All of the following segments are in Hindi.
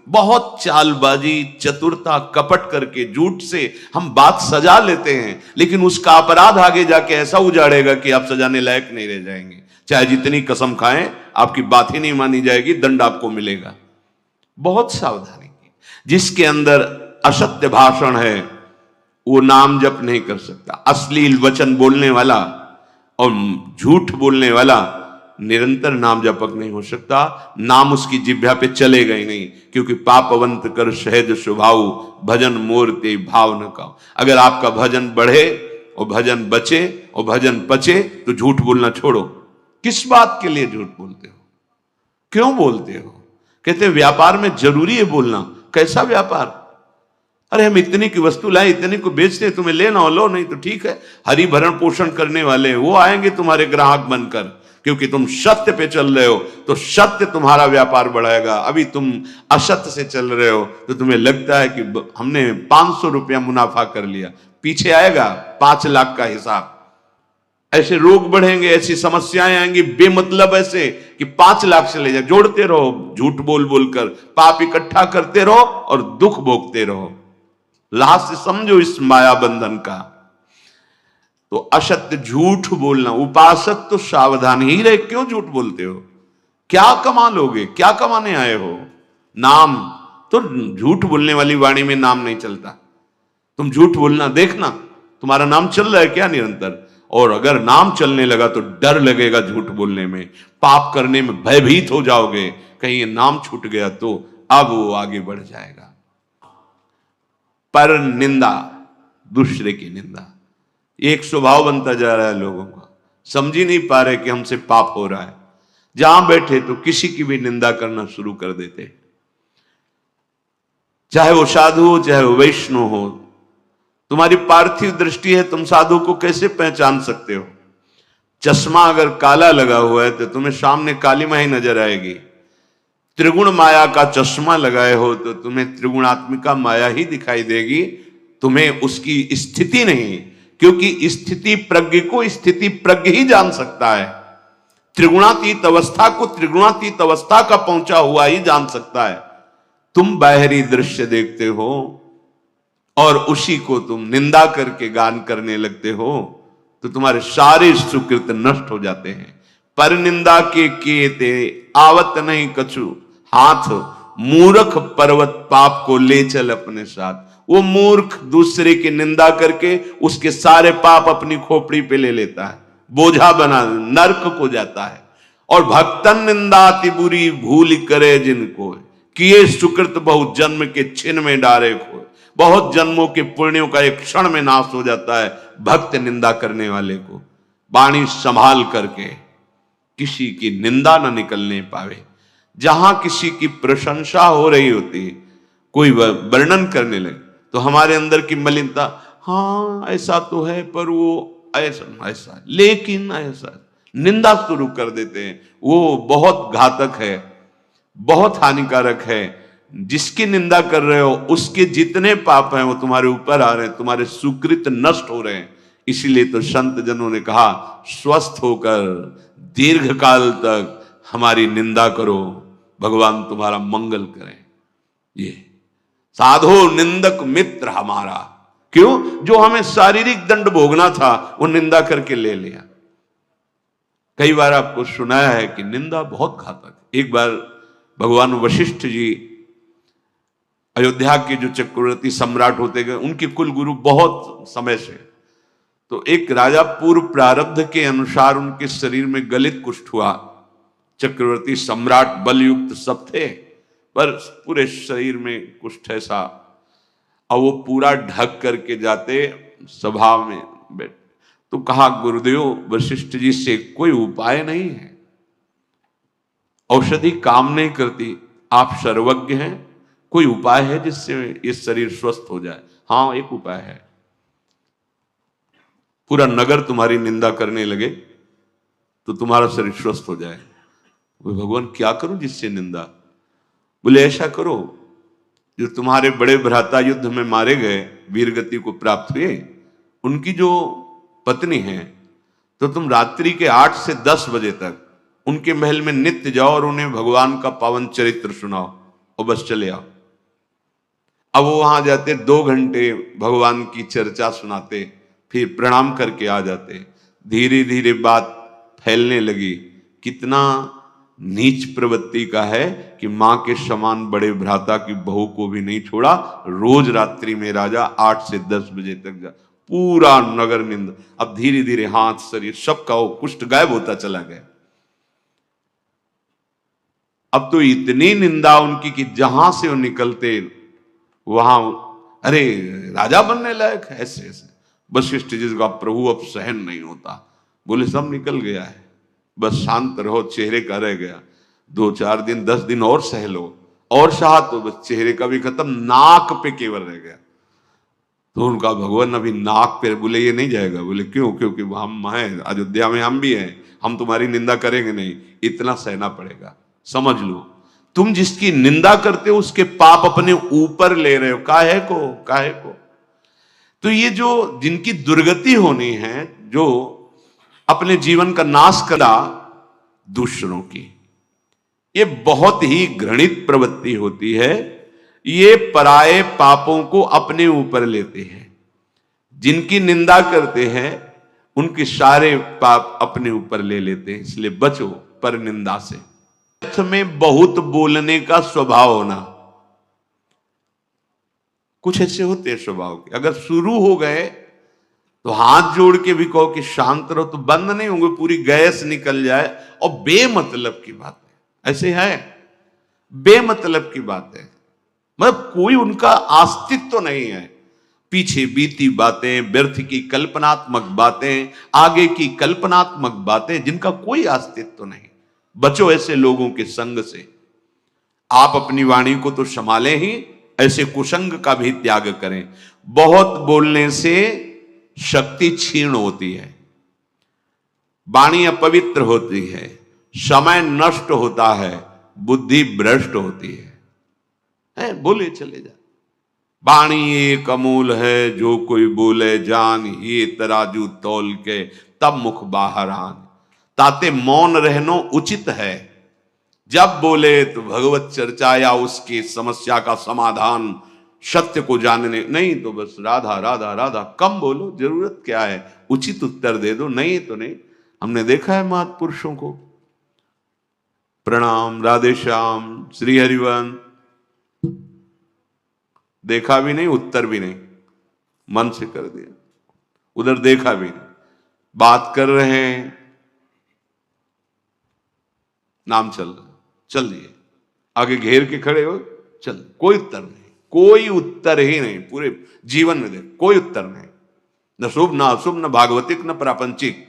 बहुत चालबाजी, चतुरता, कपट करके, झूठ से हम बात सजा लेते हैं, लेकिन उसका अपराध आगे जाके ऐसा उजाड़ेगा कि आप सजाने लायक नहीं रह जाएंगे। चाहे जितनी कसम खाएं, आपकी बात ही नहीं मानी जाएगी, दंड आपको मिलेगा। बहुत सावधानी की। जिसके अंदर असत्य भाषण है वो नाम जप नहीं कर सकता। अश्लील वचन बोलने वाला और झूठ बोलने वाला निरंतर नाम जपक नहीं हो सकता। नाम उसकी जिह्वा पे चलेगा ही नहीं, क्योंकि पापवंत कर सहज स्वभाव, भजन मोर ते भाव न का। अगर आपका भजन बढ़े और भजन बचे और भजन पचे तो झूठ बोलना छोड़ो। किस बात के लिए झूठ बोलते हो? क्यों बोलते हो? कहते व्यापार में जरूरी है बोलना। कैसा व्यापार? अरे हम इतनी की वस्तु लाए, इतनी को बेचते, तुम्हें लेना हो लो, नहीं तो ठीक है। हरि भरण पोषण करने वाले वो आएंगे तुम्हारे ग्राहक बनकर, क्योंकि तुम सत्य पे चल रहे हो तो सत्य तुम्हारा व्यापार बढ़ाएगा। अभी तुम असत्य से चल रहे हो तो तुम्हें लगता है कि हमने 500 रुपया मुनाफा कर लिया, पीछे आएगा 5 लाख का हिसाब। ऐसे रोग बढ़ेंगे, ऐसी समस्याएं आएंगी बेमतलब, ऐसे कि 5 लाख से ले जाए। जोड़ते रहो, झूठ बोल बोलकर पाप इकट्ठा करते रहो और दुख भोगते रहो। लास्ट समझो इस माया बंधन का। तो असत्य झूठ बोलना, उपासक तो सावधान ही रहे। क्यों झूठ बोलते हो? क्या कमा लोगे? क्या कमाने आए हो? नाम तो, झूठ बोलने वाली वाणी में नाम नहीं चलता। तुम झूठ बोलना देखना, तुम्हारा नाम चल रहा है क्या निरंतर? और अगर नाम चलने लगा तो डर लगेगा झूठ बोलने में, पाप करने में भयभीत हो जाओगे, कहीं ये नाम छूट गया तो अब वो आगे बढ़ जाएगा। पर निंदा, दूसरे की निंदा, एक स्वभाव बनता जा रहा है लोगों का। समझ ही नहीं पा रहे कि हमसे पाप हो रहा है। जहां बैठे तो किसी की भी निंदा करना शुरू कर देते, चाहे वो साधु हो चाहे वो वैष्णव हो। तुम्हारी पार्थिव दृष्टि है, तुम साधु को कैसे पहचान सकते हो? चश्मा अगर काला लगा हुआ है तो तुम्हें सामने काली माई नजर आएगी। त्रिगुण माया का चश्मा लगाए हो तो तुम्हें त्रिगुणात्मिका माया ही दिखाई देगी, तुम्हें उसकी स्थिति नहीं, क्योंकि स्थिति प्रज्ञ को स्थिति प्रज्ञ ही जान सकता है। त्रिगुणातीत अवस्था को त्रिगुणातीत अवस्था का पहुंचा हुआ ही जान सकता है। तुम बाहरी दृश्य देखते हो और उसी को तुम निंदा करके गान करने लगते हो तो तुम्हारे सारे सुकृत नष्ट हो जाते हैं। पर निंदा के ते आवत नहीं कछु हाथ, मूर्ख पर्वत पाप को ले चल अपने साथ। वो मूर्ख दूसरे की निंदा करके उसके सारे पाप अपनी खोपड़ी पे ले लेता है, बोझा बना नरक को जाता है। और भक्तन निंदा अति बुरी भूल करे जिनको, किए सुकृत बहुत जन्म के छिन में डारे खोए। बहुत जन्मों के पुण्यों का एक क्षण में नाश हो जाता है भक्त निंदा करने वाले को। वाणी संभाल करके किसी की निंदा न निकलने पावे। जहां किसी की प्रशंसा हो रही होती, कोई वर्णन करने लगे तो हमारे अंदर की मलिनता, हाँ ऐसा तो है पर वो ऐसा ऐसा, लेकिन ऐसा, निंदा शुरू कर देते हैं। वो बहुत घातक है, बहुत हानिकारक है। जिसकी निंदा कर रहे हो उसके जितने पाप हैं वो तुम्हारे ऊपर आ रहे हैं, तुम्हारे सुकृत नष्ट हो रहे हैं। इसीलिए तो संत जनों ने कहा, स्वस्थ होकर दीर्घ काल तक हमारी निंदा करो, भगवान तुम्हारा मंगल करें। ये साधो निंदक मित्र हमारा। क्यों? जो हमें शारीरिक दंड भोगना था वो निंदा करके ले लिया। कई बार आपको सुनाया है कि निंदा बहुत घातक। एक बार भगवान वशिष्ठ जी अयोध्या के जो चक्रवर्ती सम्राट होते गए, उनके कुल गुरु बहुत समय से, तो एक राजा पूर्व प्रारब्ध के अनुसार उनके शरीर में गलित कुष्ठ हुआ। चक्रवर्ती सम्राट बलयुक्त सब थे पर पूरे शरीर में कुष्ठ ऐसा, और वो पूरा ढक करके जाते सभा में बैठ। तो कहा, गुरुदेव वशिष्ठ जी से कोई उपाय नहीं है, औषधि काम नहीं करती, आप सर्वज्ञ हैं, कोई उपाय है जिससे ये शरीर स्वस्थ हो जाए? हाँ एक उपाय है, पूरा नगर तुम्हारी निंदा करने लगे तो तुम्हारा शरीर स्वस्थ हो जाए। बोले भगवान क्या करूं जिससे निंदा? बोले ऐसा करो, जो तुम्हारे बड़े भ्राता युद्ध में मारे गए, वीर गति को प्राप्त हुए, उनकी जो पत्नी है, तो तुम रात्रि के 8 से 10 बजे तक उनके महल में नित्य जाओ और उन्हें भगवान का पावन चरित्र सुनाओ और बस चले आओ। अब वो वहां जाते 2 घंटे भगवान की चर्चा सुनाते, फिर प्रणाम करके आ जाते। धीरे धीरे बात फैलने लगी, कितना नीच प्रवृत्ति का है कि मां के समान बड़े भ्राता की बहू को भी नहीं छोड़ा। रोज रात्रि में राजा 8 से 10 बजे तक जा, पूरा नगर निंदा। अब धीरे धीरे हाथ शरीर सबका वो कुष्ठ गायब होता चला गया। अब तो इतनी निंदा उनकी कि जहां से वो निकलते वहां, अरे राजा बनने लायक है, ऐसे ऐसे। वशिष्ठ जी का प्रभु अब सहन नहीं होता, बोले सब निकल गया है, बस शांत रहो, चेहरे का रह गया। 2-4 दिन 10 दिन और सह लो, और सहा तो बस चेहरे का भी खत्म, नाक पे केवल रह गया। तो उनका भगवान अभी नाक पे, बोले ये नहीं जाएगा। बोले क्यों? क्योंकि हम हैं अयोध्या में, हम भी हैं, हम तुम्हारी निंदा करेंगे नहीं, इतना सहना पड़ेगा। समझ लो, तुम जिसकी निंदा करते हो उसके पाप अपने ऊपर ले रहे हो, काहे को, काहे को। तो ये जो जिनकी दुर्गति होनी है, जो अपने जीवन का नाश करा दूसरों की, ये बहुत ही घृणित प्रवृत्ति होती है। ये पराये पापों को अपने ऊपर लेते हैं। जिनकी निंदा करते हैं उनके सारे पाप अपने ऊपर ले लेते हैं। इसलिए बचो पर निंदा से। में बहुत बोलने का स्वभाव होना, कुछ ऐसे होते हैं स्वभाव के, अगर शुरू हो गए तो हाथ जोड़ के भी कहो कि शांत रहो तो बंद नहीं होंगे, पूरी गैस निकल जाए। और बेमतलब की बात है, ऐसे है, बेमतलब की बात है, मतलब कोई उनका अस्तित्व तो नहीं है। पीछे बीती बातें, व्यर्थ की कल्पनात्मक बातें, आगे की कल्पनात्मक बातें, जिनका कोई अस्तित्व तो नहीं। बचो ऐसे लोगों के संग से। आप अपनी वाणी को तो संभालें ही, ऐसे कुसंग का भी त्याग करें। बहुत बोलने से शक्ति क्षीण होती है, वाणी अपवित्र होती है, समय नष्ट होता है, बुद्धि भ्रष्ट होती है। बोले चले जा। वाणी एक अमूल है, जो कोई बोले जान, ये तराजू तौल के तब मुख बाहर आन। ताते मौन रहनो उचित है, जब बोले तो भगवत चर्चा या उसकी समस्या का समाधान, सत्य को जानने, नहीं तो बस राधा राधा राधा, कम बोलो, जरूरत क्या है, उचित उत्तर दे दो, नहीं तो नहीं। हमने देखा है महापुरुषों को। प्रणाम, राधे श्याम, श्री हरिवंश, देखा भी नहीं, उत्तर भी नहीं, मन से कर दिया। उधर देखा भी नहीं, बात कर रहे हैं, नाम चल रहा, चल दिए, आगे घेर के खड़े हो, चल, कोई उत्तर नहीं, कोई उत्तर ही नहीं। पूरे जीवन में देख कोई उत्तर नहीं, न शुभ न अशुभ, न भागवतिक न प्रापंचिक।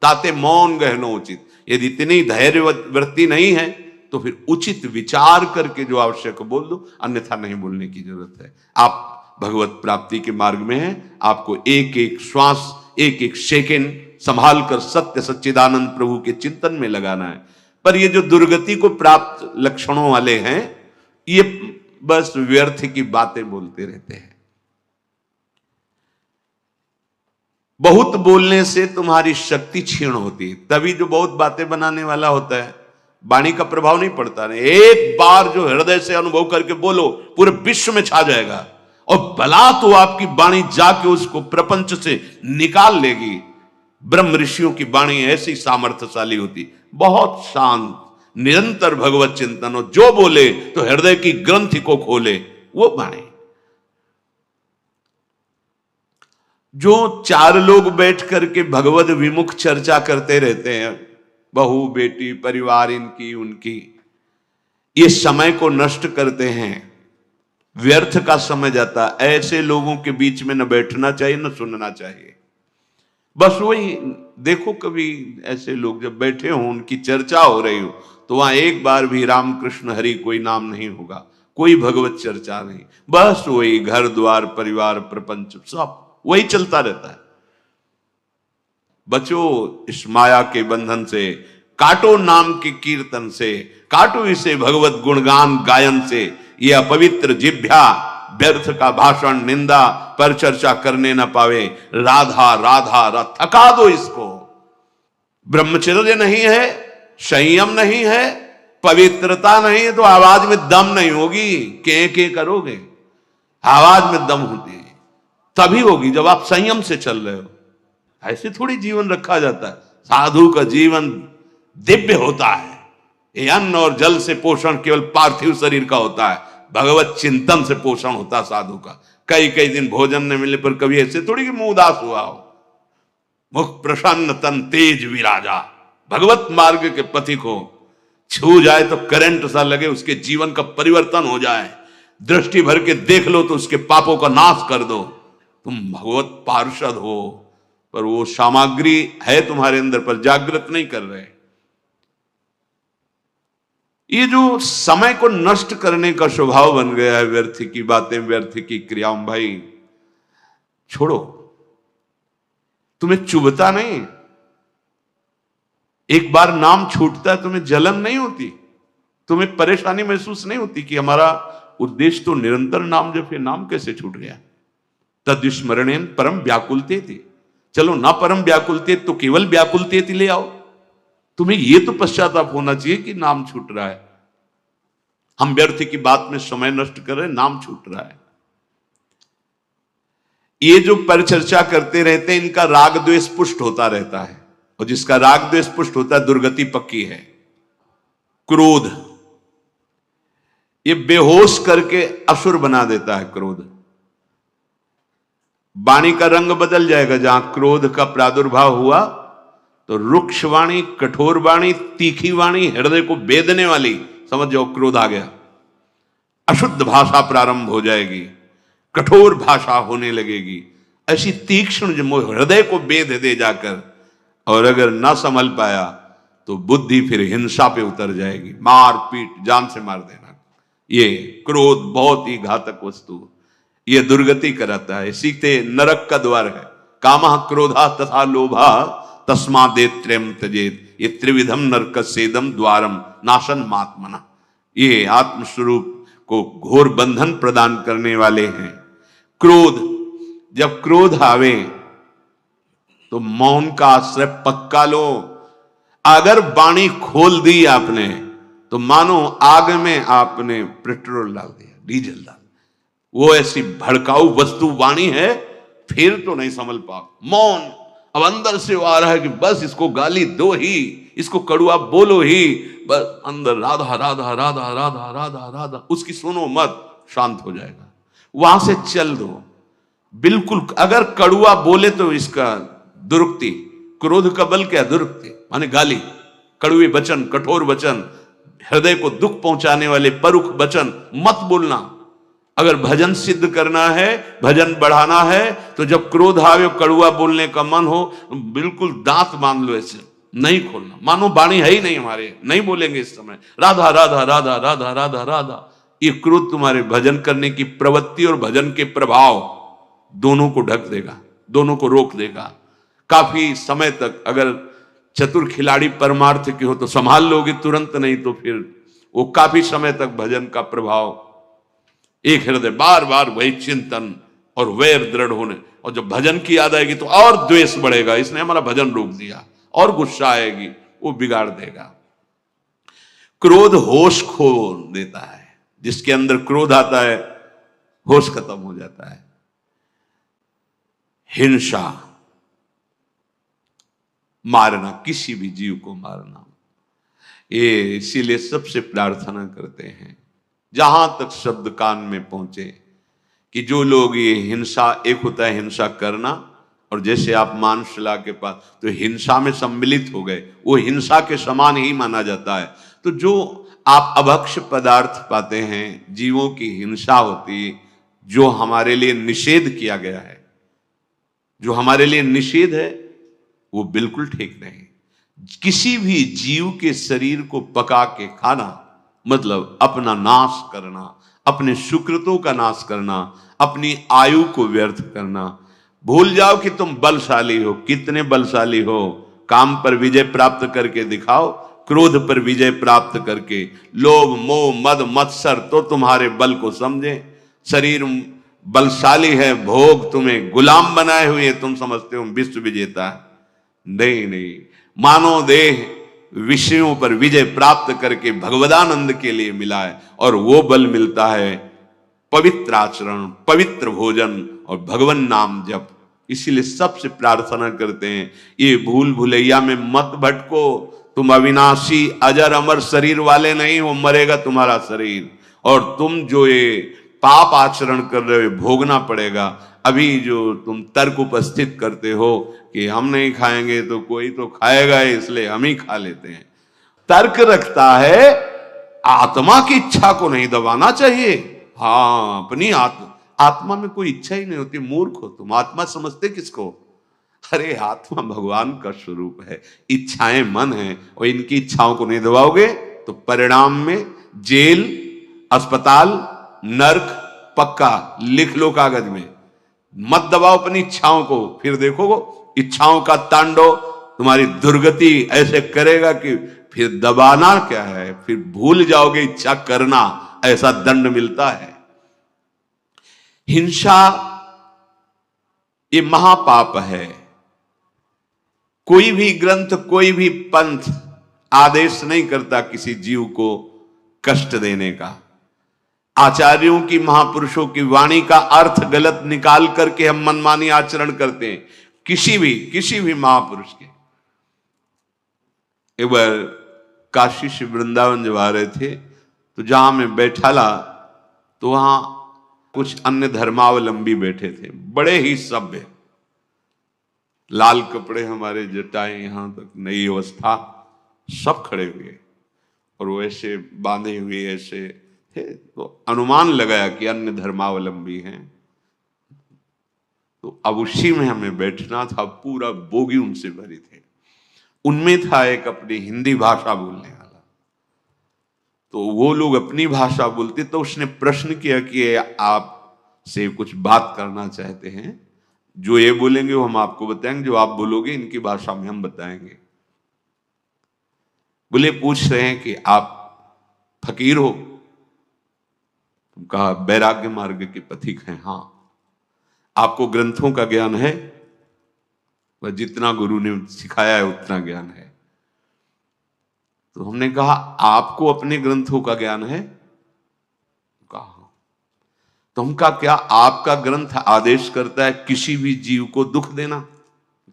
ताते मौन गहनो उचित। यदि इतनी धैर्य वृत्ति नहीं है तो फिर उचित विचार करके जो आवश्यक बोल दो, अन्यथा नहीं बोलने की जरूरत है। आप भगवत प्राप्ति के मार्ग में हैं, आपको एक एक श्वास, एक एक सेकंड संभाल कर सत्य सच्चिदानंद प्रभु के चिंतन में लगाना है। पर ये जो दुर्गति को प्राप्त लक्षणों वाले हैं, ये बस व्यर्थ की बातें बोलते रहते हैं। बहुत बोलने से तुम्हारी शक्ति क्षीण होती है। तभी जो बहुत बातें बनाने वाला होता है, वाणी का प्रभाव नहीं पड़ता। नहीं, एक बार जो हृदय से अनुभव करके बोलो, पूरे विश्व में छा जाएगा। और भला तो आपकी वाणी जाके उसको प्रपंच से निकाल लेगी। ब्रह्म ऋषियों की वाणी ऐसी सामर्थ्यशाली होती, बहुत शांत, निरंतर भगवत चिंतन हो, जो बोले तो हृदय की ग्रंथि को खोले, वो वाणी। जो 4 लोग बैठ करके भगवत विमुख चर्चा करते रहते हैं, बहू बेटी परिवार इनकी उनकी, ये समय को नष्ट करते हैं, व्यर्थ का समय जाता। ऐसे लोगों के बीच में न बैठना चाहिए न सुनना चाहिए। बस वही देखो, कभी ऐसे लोग जब बैठे हो, उनकी चर्चा हो रही हो, तो वहां एक बार भी राम कृष्ण हरि कोई नाम नहीं होगा, कोई भगवत चर्चा नहीं, बस वही घर द्वार परिवार प्रपंच सब वही चलता रहता है। बचो इस माया के बंधन से, काटो नाम के कीर्तन से, काटो इसे भगवत गुणगान गायन से। ये अपवित्र जिह्वा व्यर्थ का भाषण, निंदा पर चर्चा करने न पावे। राधा राधा राधा, थका दो इसको। ब्रह्मचर्य नहीं है, संयम नहीं है, पवित्रता नहीं है, तो आवाज में दम नहीं होगी, के करोगे। आवाज में दम होती है तभी होगी जब आप संयम से चल रहे हो। ऐसे थोड़ी जीवन रखा जाता है। साधु का जीवन दिव्य होता है। ये अन्न और जल से पोषण केवल पार्थिव शरीर का होता है, भगवत चिंतन से पोषण होता है साधु का। कई कई दिन भोजन न मिलने पर कभी ऐसे थोड़ी कि मुंह उदास हुआ हो। मुख प्रसन्न तन तेज विराजा। भगवत मार्ग के पथिक हो, छू जाए तो करंट सा लगे, उसके जीवन का परिवर्तन हो जाए। दृष्टि भर के देख लो तो उसके पापों का नाश कर दो। तुम भगवत पार्षद हो, पर वो सामग्री है तुम्हारे अंदर पर जागृत नहीं कर रहे। ये जो समय को नष्ट करने का स्वभाव बन गया है, व्यर्थ की बातें, व्यर्थ की क्रियाओं, भाई छोड़ो। तुम्हें चुभता नहीं? एक बार नाम छूटता है तुम्हें जलन नहीं होती? तुम्हें परेशानी महसूस नहीं होती कि हमारा उद्देश्य तो निरंतर नाम जप है, नाम कैसे छूट गया? तद्स्मरणेन परम व्याकुलते थी। चलो ना परम व्याकुलते तो केवल व्याकुलते थी ले आओ। तुम्हें यह तो पश्चाताप होना चाहिए कि नाम छूट रहा है। हम व्यर्थ की बात में समय नष्ट कर रहे हैं, नाम छूट रहा है। ये जो परिचर्चा करते रहते हैं, इनका राग द्वेष पुष्ट होता रहता है, और जिसका राग द्वेष पुष्ट होता है दुर्गति पक्की है। क्रोध ये बेहोश करके असुर बना देता है। क्रोध वाणी का रंग बदल जाएगा। जहां क्रोध का प्रादुर्भाव हुआ तो रुक्ष वाणी, कठोर वाणी, तीखी वाणी, हृदय को बेदने वाली, समझ जाओ क्रोध आ गया। अशुद्ध भाषा प्रारंभ हो जाएगी, कठोर भाषा होने लगेगी, ऐसी तीक्ष्ण जो हृदय को बेद दे जाकर। और अगर ना संभल पाया तो बुद्धि फिर हिंसा पे उतर जाएगी, मार पीट, जान से मार देना। ये क्रोध बहुत ही घातक वस्तु, ये दुर्गति कराता है। इसी से नरक का द्वार है। कामः क्रोधा तथा लोभा तस्मादेत्रयम् त्यजेत। ये त्रिविधम नरक सेदम द्वारम नाशन मात्मना। ये आत्मस्वरूप को घोर बंधन प्रदान करने वाले हैं। क्रोध, जब क्रोध आवे तो मौन का आश्रय पक्का लो। अगर वाणी खोल दी आपने तो मानो आग में आपने पेट्रोल डाल दिया, डीजल डाल। वो ऐसी भड़काऊ वस्तु वाणी है, फिर तो नहीं संभल पाओ। मौन, अब अंदर से वो आ रहा है कि बस इसको गाली दो ही, इसको कड़ुआ बोलो ही, बस अंदर राधा राधा राधा राधा राधा राधा, उसकी सुनो मत, शांत हो जाएगा। वहां से चल दो बिल्कुल। अगर कड़ुआ बोले तो इसका दुरुक्ति, क्रोध का बल क्या? दुरुक्ति माने गाली, कड़ुए वचन, कठोर वचन, हृदय को दुख पहुंचाने वाले परुख वचन मत बोलना। अगर भजन सिद्ध करना है, भजन बढ़ाना है, तो जब क्रोध आवे, कड़ुआ बोलने का मन हो, बिल्कुल दांत बांध लो, ऐसे नहीं खोलना, मानो वाणी है ही नहीं हमारे, नहीं बोलेंगे इस समय राधा राधा राधा राधा राधा राधा। ये क्रोध तुम्हारे भजन करने की प्रवृत्ति और भजन के प्रभाव दोनों को ढक देगा, दोनों को रोक देगा। काफी समय तक अगर चतुर खिलाड़ी परमार्थ के हो तो संभाल लोगे तुरंत, नहीं तो फिर वो काफी समय तक भजन का प्रभाव, एक हृदय बार बार वही चिंतन और वैर दृढ़ होने। और जब भजन की याद आएगी तो और द्वेष बढ़ेगा, इसने हमारा भजन रोक दिया, और गुस्सा आएगी, वो बिगाड़ देगा। क्रोध होश खो देता है। जिसके अंदर क्रोध आता है होश खत्म हो जाता है। हिंसा, मारना, किसी भी जीव को मारना, ये इसीलिए सबसे प्रार्थना करते हैं जहां तक शब्द कान में पहुंचे कि जो लोग ये हिंसा, एक होता है हिंसा करना, और जैसे आप मानसला के पास तो हिंसा में सम्मिलित हो गए, वो हिंसा के समान ही माना जाता है। तो जो आप अभक्ष पदार्थ पाते हैं, जीवों की हिंसा होती, जो हमारे लिए निषेध किया गया है, जो हमारे लिए निषेध है, वो बिल्कुल ठीक नहीं। किसी भी जीव के शरीर को पका के खाना मतलब अपना नाश करना, अपने सुकृतों का नाश करना, अपनी आयु को व्यर्थ करना। भूल जाओ कि तुम बलशाली हो, कितने बलशाली हो। काम पर विजय प्राप्त करके दिखाओ, क्रोध पर विजय प्राप्त करके। लोभ, मोह, मद, मत्सर तो तुम्हारे बल को समझे। शरीर बलशाली है, भोग तुम्हें गुलाम बनाए हुए, तुम समझते हो विश्व विजेता। नहीं नहीं, मानो देह विषयों पर विजय प्राप्त करके भगवदानंद के लिए मिला है, और वो बल मिलता है पवित्र आचरण, पवित्र भोजन और भगवान नाम जप। इसीलिए सबसे प्रार्थना करते हैं, ये भूल भुलैया में मत भटको। तुम अविनाशी अजर अमर शरीर वाले नहीं हो, मरेगा तुम्हारा शरीर, और तुम जो ये पाप आचरण कर रहे हो भोगना पड़ेगा। अभी जो तुम तर्क उपस्थित करते हो कि हम नहीं खाएंगे तो कोई तो खाएगा, इसलिए हम ही खा लेते हैं, तर्क रखता है, आत्मा की इच्छा को नहीं दबाना चाहिए। हाँ, अपनी आत्मा में कोई इच्छा ही नहीं होती, मूर्ख हो तुम। आत्मा समझते किसको? अरे आत्मा भगवान का स्वरूप है, इच्छाएं मन है, और इनकी इच्छाओं को नहीं दबाओगे तो परिणाम में जेल, अस्पताल, नर्क पक्का। लिख लो कागज में, मत दबाओ अपनी इच्छाओं को, फिर देखो इच्छाओं का तांडव तुम्हारी दुर्गति ऐसे करेगा कि फिर दबाना क्या है, फिर भूल जाओगे इच्छा करना, ऐसा दंड मिलता है। हिंसा ये महापाप है। कोई भी ग्रंथ, कोई भी पंथ आदेश नहीं करता किसी जीव को कष्ट देने का। आचार्यों की, महापुरुषों की वाणी का अर्थ गलत निकाल करके हम मनमानी आचरण करते हैं, किसी भी महापुरुष के। एक बार काशी से वृंदावन जब आ रहे थे तो जहां मैं बैठा ला तो वहां कुछ अन्य धर्मावलंबी बैठे थे, बड़े ही सभ्य, लाल कपड़े हमारे, जटाएं यहां तक, नई अवस्था, सब खड़े हुए और वो ऐसे बांधे हुए ऐसे थे। तो अनुमान लगाया कि अन्य धर्मावलंबी हैं। तो अब उसी में हमें बैठना था, पूरा बोगी उनसे भरी थे। उनमें था एक अपनी हिंदी भाषा बोलने वाला, तो वो लोग अपनी भाषा बोलते, तो उसने प्रश्न किया कि आप से कुछ बात करना चाहते हैं, जो ये बोलेंगे वो हम आपको बताएंगे, जो आप बोलोगे इनकी भाषा में हम बताएंगे। बोले, पूछ रहे हैं कि आप फकीर हो? तुम कहा वैराग्य मार्ग के पथिक हैं। हाँ। आपको ग्रंथों का ज्ञान है? वह जितना गुरु ने सिखाया है उतना ज्ञान है। तो हमने कहा आपको अपने ग्रंथों का ज्ञान है? कहा। तो हम कहा क्या आपका ग्रंथ आदेश करता है किसी भी जीव को दुख देना?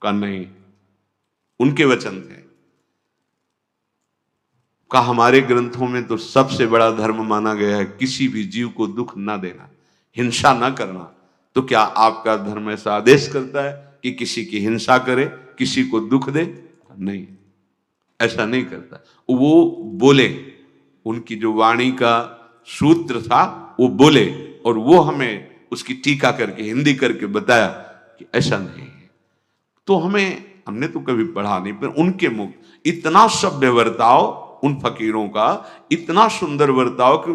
कहा नहीं, उनके वचन थे। कहा हमारे ग्रंथों में तो सबसे बड़ा धर्म माना गया है किसी भी जीव को दुख ना देना, हिंसा ना करना। तो क्या आपका धर्म ऐसा आदेश करता है कि किसी की हिंसा करे, किसी को दुख दे? नहीं, ऐसा नहीं करता। वो बोले, उनकी जो वाणी का सूत्र था वो बोले, और वो हमें उसकी टीका करके, हिंदी करके बताया कि ऐसा नहीं है। तो हमने तो कभी पढ़ा नहीं, पर उनके मुख इतना सभ्य बर्ताव, उन फकीरों का इतना सुंदर बर्ताव कि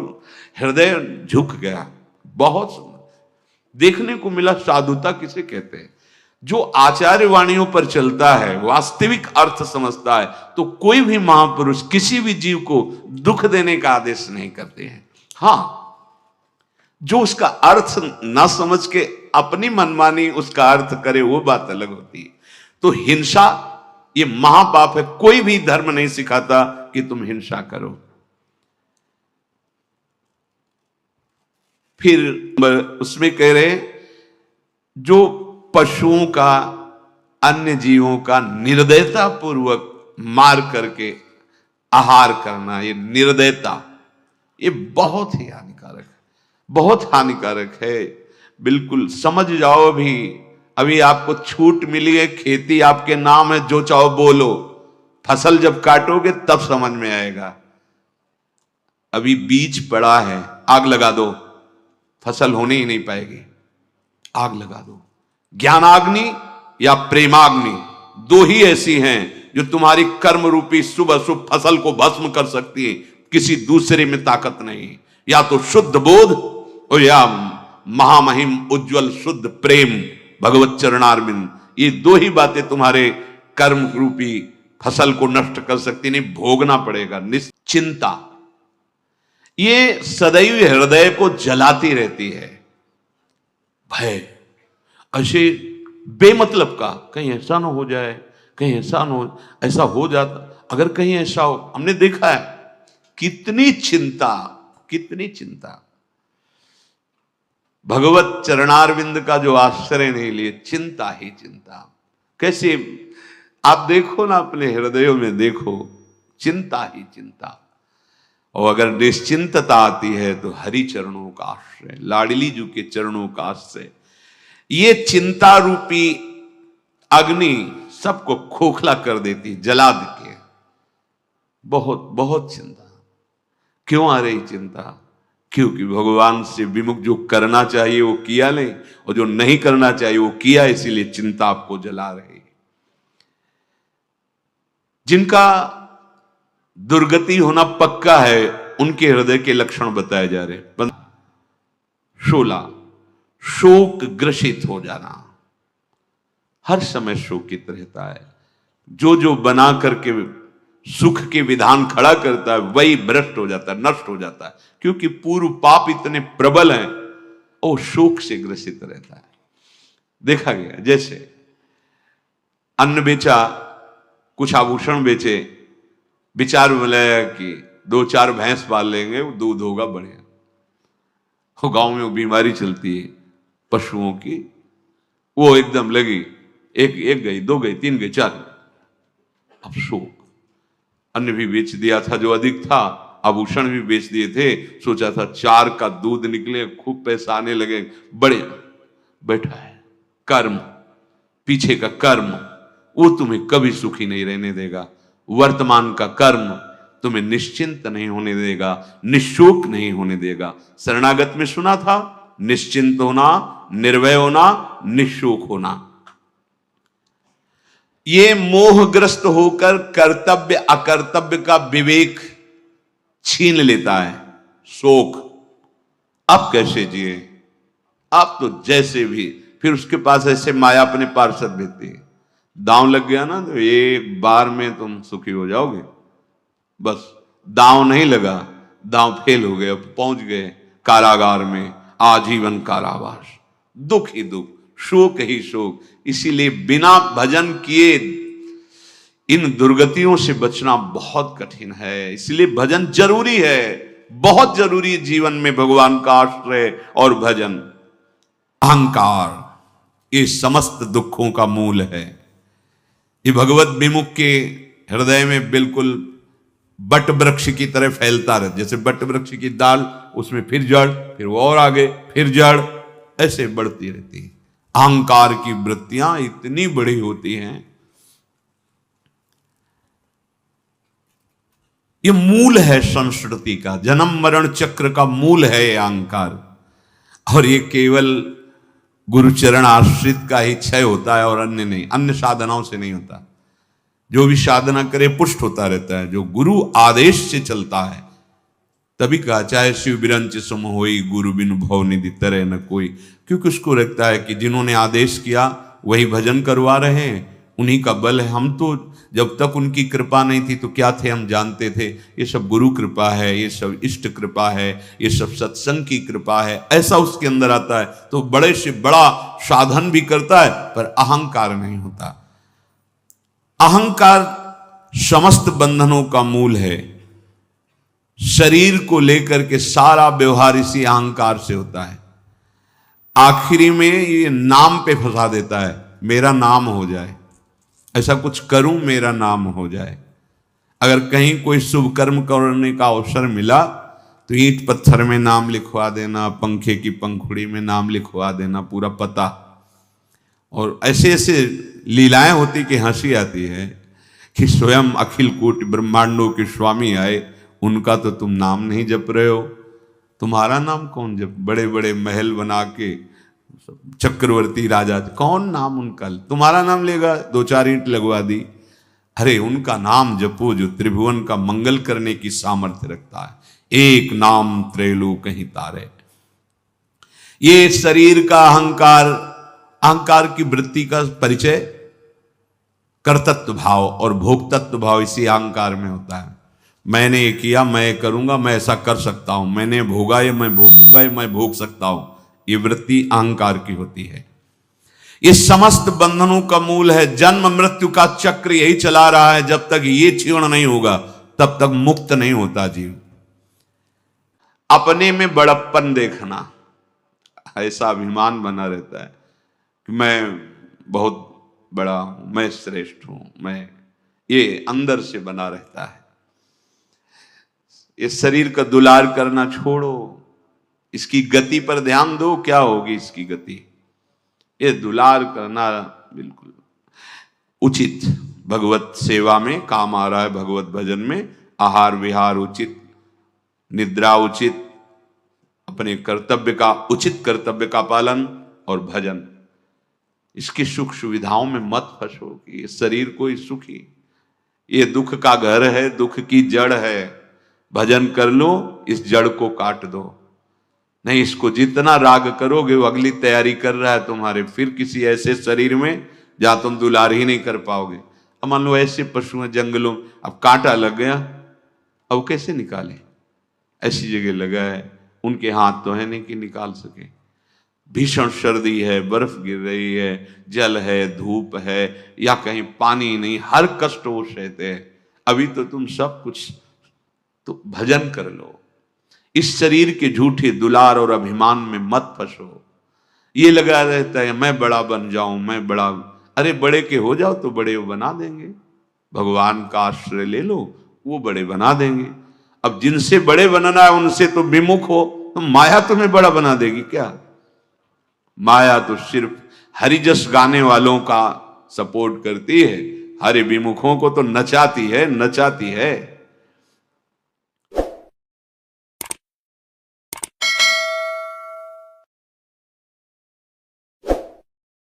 हृदय झुक गया। बहुत सुंदर देखने को मिला। साधुता किसे कहते हैं? जो आचार्य वाणियों पर चलता है, वास्तविक अर्थ समझता है, तो कोई भी महापुरुष किसी भी जीव को दुख देने का आदेश नहीं करते हैं। हाँ, जो उसका अर्थ ना समझ के अपनी मनमानी उसका अर्थ करे, वो बात अलग होती है। तो हिंसा ये महापाप है। कोई भी धर्म नहीं सिखाता कि तुम हिंसा करो। फिर उसमें कह रहे, जो पशुओं का, अन्य जीवों का निर्दयता पूर्वक मार करके आहार करना, ये निर्दयता, ये बहुत ही हानिकारक है, बहुत हानिकारक है। बिल्कुल समझ जाओ। अभी आपको छूट मिली है, खेती आपके नाम है, जो चाहो बोलो, फसल जब काटोगे तब समझ में आएगा। अभी बीज पड़ा है, आग लगा दो, फसल होने ही नहीं पाएगी। आग लगा दो। ज्ञानाग्नि या प्रेमाग्नि, दो ही ऐसी हैं जो तुम्हारी कर्म रूपी शुभ अशुभ फसल को भस्म कर सकती है, किसी दूसरे में ताकत नहीं। या तो शुद्ध बोध और या महामहिम उज्जवल शुद्ध प्रेम, भगवत चरणारविंद। ये दो ही बातें तुम्हारे कर्म रूपी फसल को नष्ट कर सकती, नहीं भोगना पड़ेगा। निश्चिंता, ये सदैव हृदय को जलाती रहती है। भय, ऐसे बेमतलब का, कहीं ऐसा ना हो जाए, कहीं ऐसा ना हो, ऐसा हो जाता, अगर कहीं ऐसा हो। हमने देखा है कितनी चिंता, कितनी चिंता। भगवत चरणारविंद का जो आश्रय नहीं लिए, चिंता ही चिंता। कैसे आप देखो ना, अपने हृदयों में देखो, चिंता ही चिंता। और अगर निश्चिंतता आती है तो हरि चरणों का आश्रय, लाडली जी के चरणों का आश्रय। ये चिंता रूपी अग्नि सबको खोखला कर देती, जला देती है। बहुत बहुत चिंता। क्यों आ रही चिंता? क्योंकि भगवान से विमुख जो करना चाहिए वो किया नहीं, और जो नहीं करना चाहिए वो किया, इसीलिए चिंता आपको जला रही। जिनका दुर्गति होना पक्का है, उनके हृदय के लक्षण बताए जा रहे। 16, शोक ग्रसित हो जाना, हर समय शोकित रहता है। जो जो बना करके सुख के विधान खड़ा करता है वही भ्रष्ट हो जाता है, नष्ट हो जाता है, क्योंकि पूर्व पाप इतने प्रबल हैं, वो शोक से ग्रसित रहता है। देखा गया, जैसे अन्न बेचा, कुछ आभूषण बेचे, विचार मिलाया कि 2-4 भैंस पाल लेंगे, वो दूध होगा बढ़िया। वो गांव में वो बीमारी चलती है पशुओं की, वो एकदम लगी, एक गई, 2 गई, 3 गई, 4। अब शोक। अन्न भी बेच दिया था जो अधिक था, आभूषण भी बेच दिए थे, सोचा था 4 का दूध निकले, खूब पैसा आने लगे, बढ़िया। बैठा है कर्म, पीछे का कर्म, वो तुम्हें कभी सुखी नहीं रहने देगा। वर्तमान का कर्म तुम्हें निश्चिंत नहीं होने देगा, निशोक नहीं होने देगा। शरणागत में सुना था, निश्चिंत होना, निर्भय होना, निशोक होना। ये मोहग्रस्त होकर कर्तव्य अकर्तव्य का विवेक छीन लेता है शोक। आप कैसे जिए? आप तो जैसे भी, फिर उसके पास ऐसे माया अपने पार्षद भेजती है, दांव लग गया ना तो एक बार में तुम सुखी हो जाओगे। बस दांव नहीं लगा, दांव फेल हो गए, पहुंच गए कारागार में, आजीवन कारावास, दुख ही दुख, शोक ही शोक। इसीलिए बिना भजन किए इन दुर्गतियों से बचना बहुत कठिन है। इसलिए भजन जरूरी है, बहुत जरूरी है जीवन में, भगवान का आश्रय और भजन। अहंकार ये समस्त दुखों का मूल है। ये भगवत विमुख के हृदय में बिल्कुल बट वृक्ष की तरह फैलता रहता, जैसे बट वृक्ष की दाल, उसमें फिर जड़, फिर वो और आगे, फिर जड़, ऐसे बढ़ती रहती है। अहंकार की वृत्तियां इतनी बड़ी होती हैं। ये मूल है संस्कृति का, जन्म मरण चक्र का मूल है ये अहंकार। और ये केवल गुरुचरण आश्रित का ही क्षय होता है और अन्य नहीं, अन्य साधनाओं से नहीं होता। जो भी साधना करे पुष्ट होता रहता है, जो गुरु आदेश से चलता है। तभी कहा, चाहे शिव बिरंच सम होई, गुरु बिनु भव निधि तरे न कोई। क्योंकि उसको लगता है कि जिन्होंने आदेश किया वही भजन करवा रहे हैं, उन्हीं का बल है। हम तो जब तक उनकी कृपा नहीं थी तो क्या थे, हम जानते थे। ये सब गुरु कृपा है, ये सब इष्ट कृपा है, ये सब सत्संग की कृपा है, ऐसा उसके अंदर आता है। तो बड़े से बड़ा साधन भी करता है, पर अहंकार नहीं होता। अहंकार समस्त बंधनों का मूल है। शरीर को लेकर के सारा व्यवहार इसी अहंकार से होता है। आखिरी में ये नाम पे फंसा देता है, मेरा नाम हो जाए, ऐसा कुछ करूं मेरा नाम हो जाए। अगर कहीं कोई शुभ कर्म करने का अवसर मिला तो ईंट पत्थर में नाम लिखवा देना, पंखे की पंखुड़ी में नाम लिखवा देना, पूरा पता। और ऐसे ऐसे लीलाएं होती कि हंसी आती है कि स्वयं अखिल कोटि ब्रह्मांडों के स्वामी आए, उनका तो तुम नाम नहीं जप रहे हो। तुम्हारा नाम कौन जप? बड़े बड़े महल बना के चक्रवर्ती राजा, कौन नाम उनका? तुम्हारा नाम लेगा, 2-4 ईंट लगवा दी। अरे उनका नाम जपो जो त्रिभुवन का मंगल करने की सामर्थ्य रखता है। एक नाम त्रैलोक ही तारे। ये शरीर का अहंकार, अहंकार की वृत्ति का परिचय कर्तृत्व भाव और भोक्तत्व भाव इसी अहंकार में होता है। मैंने ये किया, मैं करूंगा, मैं ऐसा कर सकता हूं, मैंने भोगा ये मैं भोगूंगा, ये मैं भोग सकता हूं। ये वृत्ति अहंकार की होती है। ये समस्त बंधनों का मूल है। जन्म मृत्यु का चक्र यही चला रहा है। जब तक ये क्षीण नहीं होगा तब तक मुक्त नहीं होता जीव। अपने में बड़प्पन देखना, ऐसा अभिमान बना रहता है कि मैं बहुत बड़ा हूं, मैं श्रेष्ठ हूं, मैं, ये अंदर से बना रहता है। इस शरीर का दुलार करना छोड़ो, इसकी गति पर ध्यान दो, क्या होगी इसकी गति। ये दुलार करना बिल्कुल उचित, भगवत सेवा में काम आ रहा है, भगवत भजन में आहार विहार उचित, निद्रा उचित, अपने कर्तव्य का, उचित कर्तव्य का पालन और भजन। इसकी सुख सुविधाओं में मत फंसो कि ये शरीर कोई सुखी, ये दुख का घर है, दुख की जड़ है। भजन कर लो, इस जड़ को काट दो। नहीं, इसको जितना राग करोगे वो अगली तैयारी कर रहा है तुम्हारे, फिर किसी ऐसे शरीर में जहां तुम दुलार ही नहीं कर पाओगे। अब मान लो ऐसे पशु हैं जंगलों, अब कांटा लग गया, अब कैसे निकाले, ऐसी जगह लगा है, उनके हाथ तो है नहीं कि निकाल सके। भीषण सर्दी है, बर्फ गिर रही है, जल है, धूप है, या कहीं पानी नहीं, हर कष्ट वो सहते हैं। अभी तो तुम सब कुछ, तो भजन कर लो। इस शरीर के झूठे दुलार और अभिमान में मत फंसो। ये लगा रहता है मैं बड़ा बन जाऊं, मैं बड़ा, अरे बड़े के हो जाओ तो बड़े वो बना देंगे। भगवान का आश्रय ले लो, वो बड़े बना देंगे। अब जिनसे बड़े बनना है उनसे तो विमुख हो, तो माया तुम्हें बड़ा बना देगी क्या। माया तो सिर्फ हरिजस गाने वालों का सपोर्ट करती है, हरि विमुखों को तो नचाती है, नचाती है।